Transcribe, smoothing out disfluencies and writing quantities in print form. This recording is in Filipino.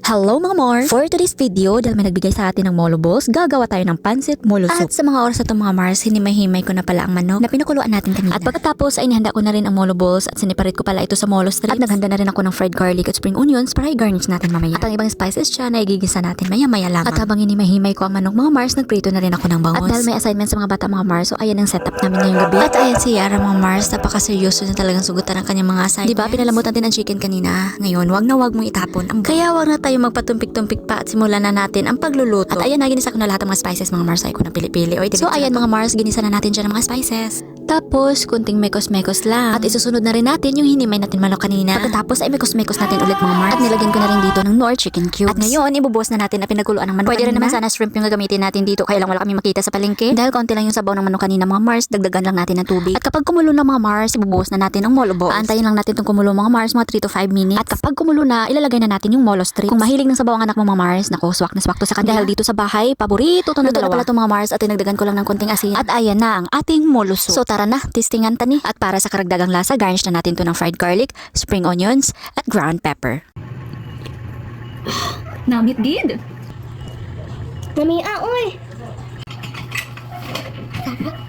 Hello mga Mars! For today's video, dahil may nagbigay sa atin ng molo balls, gagawa tayo ng pancit molo soup. At sa mga oras na itong mga Mars, hinimay-himay ko na pala ang manok na pinakuluan natin kanina. At pagkatapos ay inihanda ko na rin ang molo balls at siniparate ko pala ito sa molo strips. At naghanda na rin ako ng fried garlic at spring onions para i-garnish natin mamaya. At ang ibang spices dyan ay igigisa natin maya-maya lamang. At habang hinimay-himay ko ang manok mga Mars, nagprito na rin ako ng bangus. At dahil may assignment sa mga bata mga Mars, so ayan ang setup namin ngayong gabi. At ayan si Yara mga Mars, napaka-seryoso na talagang sugutan ng kanyang mga assignments. Diba pinalamutan din ang chicken kanina? Ngayon, wag mong itapon. Kaya wag na tayo magpatumpik-tumpik pa at simulan na natin ang pagluluto. At ayan na, ginisa ko na lahat ng mga spices mga Mars. Ay ko na pili-pili. So ayan mga Mars, ginisa na natin dyan ang mga spices. Tapos, kunting mekos-mekos lang. At isusunod na rin natin yung hinimay natin manok kanina. Pagkatapos ay mekos-mekos natin ulit mga Mars. At nilagyan ko na rin dito ng Knorr chicken cubes. At ngayon, ibubuhos na natin na pinagkuluan ng manok. Pwede rin naman sana shrimp yung gagamitin natin dito. Kaya lang wala kami makita sa palengke. Dahil konti lang yung sabaw ng manok kanina mga Mars, dagdagan lang natin ng tubig. At kapag kumulo na mga Mars, ibubuhos na natin ang molo balls. Aantayin lang natin itong kumulo mga Mars, mga 3 to 5 minutes. At kapag kumulo na, ilalagay na natin yung molo strips. Kung mahilig ng sabaw ang anak mo mga Mars, naku, swak na swak to sa kanila. Dahil dito sa bahay, paborito to ng dalawa. Pala to mga Mars at tinagdagan ko lang ng konting asin. At ayan na ang ating molo soup. So tara na, testingan tani. At para sa karagdagang lasa, garnish na natin to ng fried garlic, spring onions, at ground pepper. Namit gid. Mami, oy! Sarap.